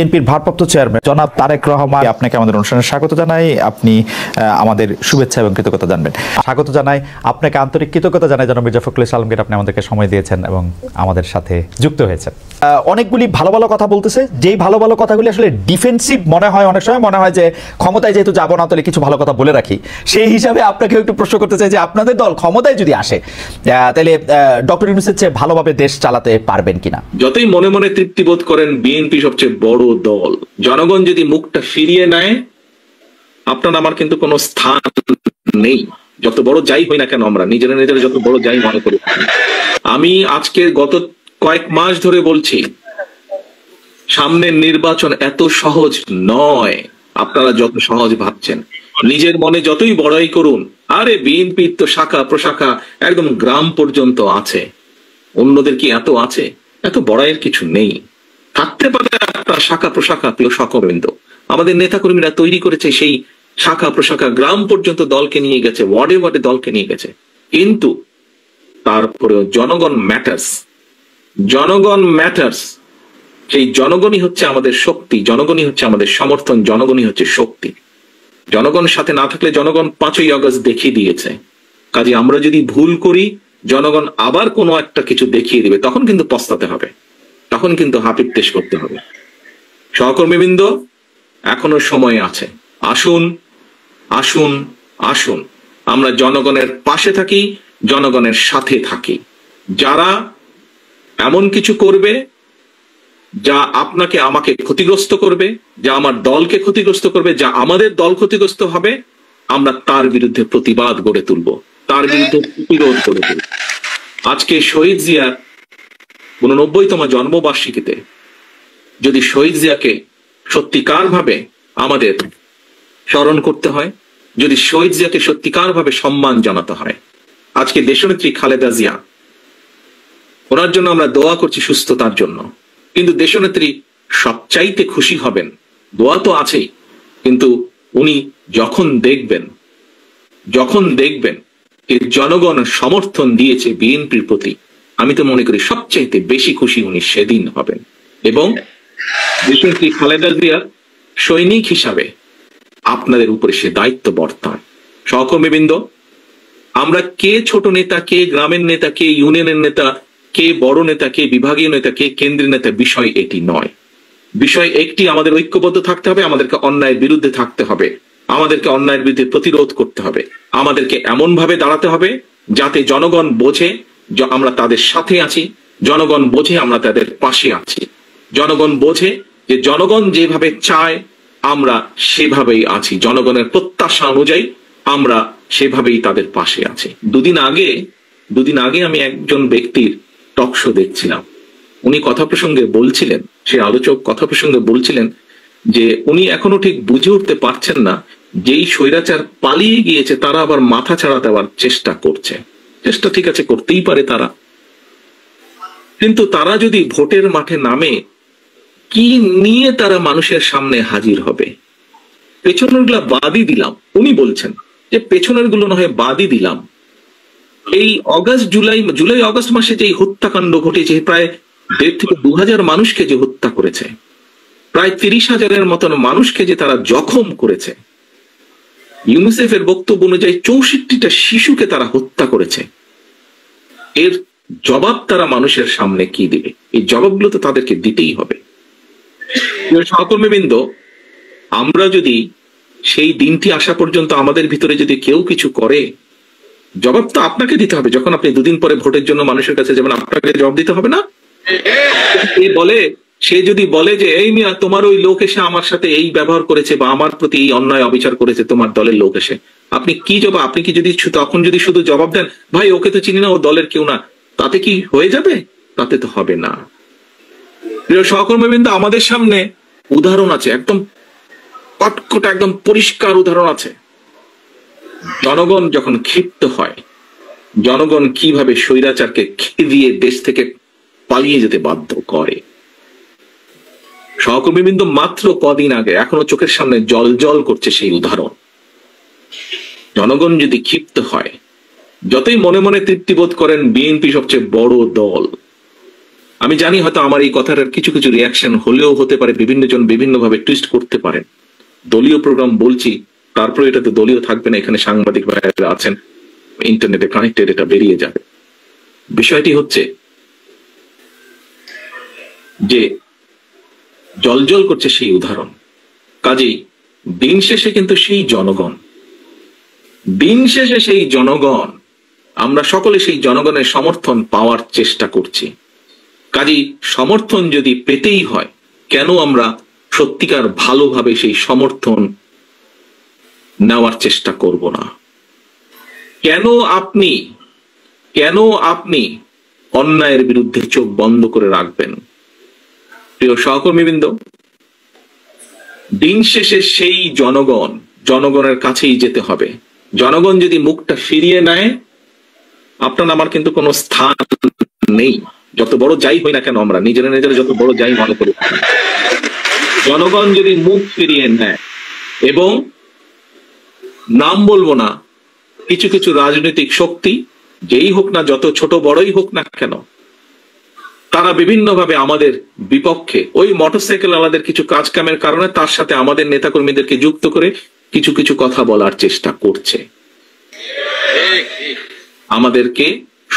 বিএনপির ভারপ্রাপ্ত চেয়ারম্যান জনাব তারেক রহমান, আপনাকে আমাদের অনুষ্ঠানে স্বাগত জানাই। আপনি আমাদের শুভেচ্ছা এবং কৃতজ্ঞতা জানবেন। স্বাগত জানাই আপনাকে, আন্তরিক কৃতজ্ঞতা জানাই জনাব মির্জা ফখরুল ইসলাম আলমগীর, আপনি আমাদেরকে সময় দিয়েছেন এবং আমাদের সাথে যুক্ত হয়েছেন। অনেকগুলি ভালো ভালো কথা বলতেছে, যেই ভালো ভালো কথাগুলি আসলে ডিফেন্সিভ মনে হয়, অনেক সময় মনে হয় যে ক্ষমতায় যেহেতু যাবো না তাহলে কিছু ভালো কথা বলে রাখি। সেই হিসাবে আপনাকে একটু প্রশ্ন করতে চাই যে আপনাদের দল ক্ষমতায় যদি আসে তাহলে ডক্টর ইউনূসের চেয়ে ভালোভাবে দেশ চালাতে পারবেন কিনা? যতই মনে মনে তৃপ্তি বোধ করেন বিএনপি সবচেয়ে বড় দল, জনগণ যদি মুখটা ফিরিয়ে নেয় আপনার আমার কিন্তু কোনো স্থান নেই। যত বড় যাই হই না কেন, আমরা নিজেরা নিজেরা যত বড় যাই মনে করি। আমি আজকে গত কয়েক মাস ধরে বলছি সামনের নির্বাচন এত সহজ নয় আপনারা যত সহজ ভাবছেন। নিজের মনে যতই বড়াই করুন, আরে বিএনপি তো শাখা প্রশাখা একদম গ্রাম পর্যন্ত আছে, অন্যদের কি এত আছে? এত বড়াইয়ের কিছু নেই। থাকতে পারে আপনার শাখা প্রশাখা, প্রিয় সকলবৃন্দ, আমাদের নেতাকর্মীরা তৈরি করেছে সেই শাখা প্রশাখা, গ্রাম পর্যন্ত দলকে নিয়ে গেছে, ওয়ার্ডে ওয়ার্ডে দলকে নিয়ে গেছে। কিন্তু তারপরেও জনগণ ম্যাটার্স, জনগণ ম্যাটার্স। সেই জনগণই হচ্ছে আমাদের শক্তি, জনগণই হচ্ছে আমাদের সমর্থন, জনগণই হচ্ছে শক্তি। জনগণ সাথে না থাকলে জনগণ 5ই আগস্ট দেখিয়ে দিয়েছে। কাজে আমরা যদি ভুল করি, জনগণ আবার কোনো একটা কিছু দেখিয়ে দিবে, তখন কিন্তু পস্তাতে হবে, তখন কিন্তু হাপিত্তেশ করতে হবে। সহকর্মীবৃন্দ, এখনো সময় আছে। আসুন আসুন আসুন, আমরা জনগণের পাশে থাকি, জনগণের সাথে থাকি। যারা এমন কিছু করবে যা আপনাকে আমাকে ক্ষতিগ্রস্ত করবে, যা আমার দলকে ক্ষতিগ্রস্ত করবে, যা আমাদের দল ক্ষতিগ্রস্ত হবে, আমরা তার বিরুদ্ধে প্রতিবাদ গড়ে তুলব, তার বিরুদ্ধে প্রতিরোধ গড়ে তুলব। আজকে শহীদ জিয়ার 89তম জন্মবার্ষিকীতে যদি শহীদ জিয়াকে সত্যিকার ভাবে আমাদের স্মরণ করতে হয়, যদি শহীদ জিয়াকে সত্যিকার ভাবে সম্মান জানাতে হয়, আজকে দেশনেত্রী খালেদা জিয়া, ওনার জন্য আমরা দোয়া করছি সুস্থতার জন্য। কিন্তু দেশনেত্রী সবচাইতে খুশি হবেন, দোয়া তো আছেই, কিন্তু উনি যখন দেখবেন যে জনগণ সমর্থন দিয়েছে বিএনপির প্রতি, আমি তো মনে করি সবচাইতে বেশি খুশি উনি সেদিন হবেন। এবং দেশনেত্রী খালেদা জিয়ার সৈনিক হিসাবে আপনাদের উপরে সে দায়িত্ব বর্তায়। সহকর্মীবৃন্দ, আমরা কে ছোট নেতা, কে গ্রামের নেতা, কে ইউনিয়নের নেতা, কে বড় নেতা, কে বিভাগীয় নেতা, কে কেন্দ্রীয় নেতা, বিষয় এটি নয়। বিষয় একটি, আমাদের ঐক্যবদ্ধ থাকতে হবে, আমাদেরকে অন্যায়ের বিরুদ্ধে থাকতে হবে, আমাদেরকে অন্যায়ের বিরুদ্ধে প্রতিরোধ করতে হবে, আমাদেরকে এমন ভাবে দাঁড়াতে হবে যাতে জনগণ বোঝে যে আমরা তাদের সাথে আছি, জনগণ বোঝে আমরা তাদের পাশে আছি, জনগণ বোঝে যে জনগণ যেভাবে চায় আমরা সেভাবেই আছি, জনগণের প্রত্যাশা অনুযায়ী আমরা সেভাবেই তাদের পাশে আছি। দুদিন আগে আমি একজন ব্যক্তির টক শো দেখছিলাম। উনি কথা প্রসঙ্গে বলছিলেন, সে আলোচক কথা প্রসঙ্গে বলছিলেন যে উনি এখনো ঠিক বুঝে উঠতে পারছেন না, যেই স্বৈরাচার পালিয়ে গিয়েছে তারা আবার মাথা ছাড়া দেওয়ার চেষ্টা করছে। চেষ্টা ঠিক আছে, করতেই পারে তারা, কিন্তু তারা যদি ভোটের মাঠে নামে, কি নিয়ে তারা মানুষের সামনে হাজির হবে? পেছনের গুলা বাদই দিলাম, উনি বলছেন যে পেছনের গুলো না হয় বাদই দিলাম, এই জুলাই অগস্ট মাসে যে হত্যাকাণ্ড ঘটেছে, প্রায় 1.5 থেকে 2,000 মানুষকে যে হত্যা করেছে, প্রায় 30,000-এর মতন মানুষকে যে তারা জখম করেছে, ইউনিসেফের বক্তব্য অনুযায়ী 64টা শিশুকে তারা হত্যা করেছে, এর জবাব তারা মানুষের সামনে কি দিবে? এই জবাবগুলো তো তাদেরকে দিতেই হবে। সহকর্মীবৃন্দ, আমরা যদি সেই দিনটি আসা পর্যন্ত আমাদের ভিতরে যদি কেউ কিছু করে, জবাব তো আপনাকে দিতে হবে। যখন আপনি 2 দিন পরে ভোটের জন্য মানুষের কাছে যাবেন, আপনাকে জবাব দিতে হবে না? সে যদি বলে যে এই মিয়া, তোমার ওই লোক এসে আমার সাথে এই ব্যবহার করেছে বা আমার প্রতি এই অন্যায় অবিচার করেছে, তোমার দলের লোক এসে, আপনি কি জবাব? আপনি কি যদি তখন যদি শুধু জবাব দেন ভাই ওকে তো চিনি না, ও দলের কেউ না, তাতে কি হয়ে যাবে? তাতে তো হবে না। প্রিয় সহকর্মীবৃন্দ, আমাদের সামনে উদাহরণ আছে, একদম কটকট একদম পরিষ্কার উদাহরণ আছে। জনগণ যখন ক্ষিপ্ত হয়, জনগণ কিভাবে স্বৈরাচারকে খেদিয়ে দেশ থেকে পালিয়ে যেতে বাধ্য করে। সহকর্মীবৃন্দ, মাত্র কদিন আগে, এখনো চোখের সামনে জল জল করছে সেই উদাহরণ। জনগণ যদি ক্ষিপ্ত হয়, যতই মনে মনে তৃপ্তি বোধ করেন বিএনপি সবচেয়ে বড় দল, আমি জানি হয়তো আমার এই কথাটার কিছু কিছু রিয়াকশন হলেও হতে পারে, বিভিন্ন জন বিভিন্ন ভাবে টুইস্ট করতে পারেন। দলীয় প্রোগ্রাম বলছি, তারপরে এটা তো দলীয় থাকবে না, এখানে সাংবাদিক ভাইরা আছেন, ইন্টারনেটে কানেক্টেড, এটা বেরিয়ে যাবে। বিষয়টি হচ্ছে যে জলজল করছে সেই উদাহরণ, কাজেই দিন শেষে কিন্তু সেই জনগণ, দিন শেষে সেই জনগণ, আমরা সকলে সেই জনগণের সমর্থন পাওয়ার চেষ্টা করছি। কাজেই সমর্থন যদি পেতেই হয়, কেন আমরা সত্যিকার ভালোভাবে সেই সমর্থন নেওয়ার চেষ্টা করব না? কেন আপনি অন্যায়ের বিরুদ্ধে চোখ বন্ধ করে রাখবেন? প্রিয় সহকর্মীবৃন্দ, দিন শেষে সেই জনগণের কাছেই যেতে হবে। জনগণ যদি মুখটা ফিরিয়ে নেয়, আপনার আমার কিন্তু কোনো স্থান নেই, যত বড় যাই হই না কেন, আমরা নিজেরা যত বড় যাই মনে করি। জনগণ যদি মুখ ফিরিয়ে নেয়, এবং নাম বলবো না, কিছু কিছু রাজনৈতিক শক্তি, যেই হোক না, যত ছোট বড়ই হোক না কেন, তারা বিভিন্নভাবে আমাদের বিপক্ষে, ওই মোটরসাইকেল আলাদের কিছু কাজ কামের কারণে তার সাথে আমাদের নেতাকর্মীদেরকে যুক্ত করে কিছু কিছু কথা বলার চেষ্টা করছে। আমাদেরকে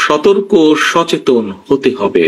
সতর্ক সচেতন হতে হবে।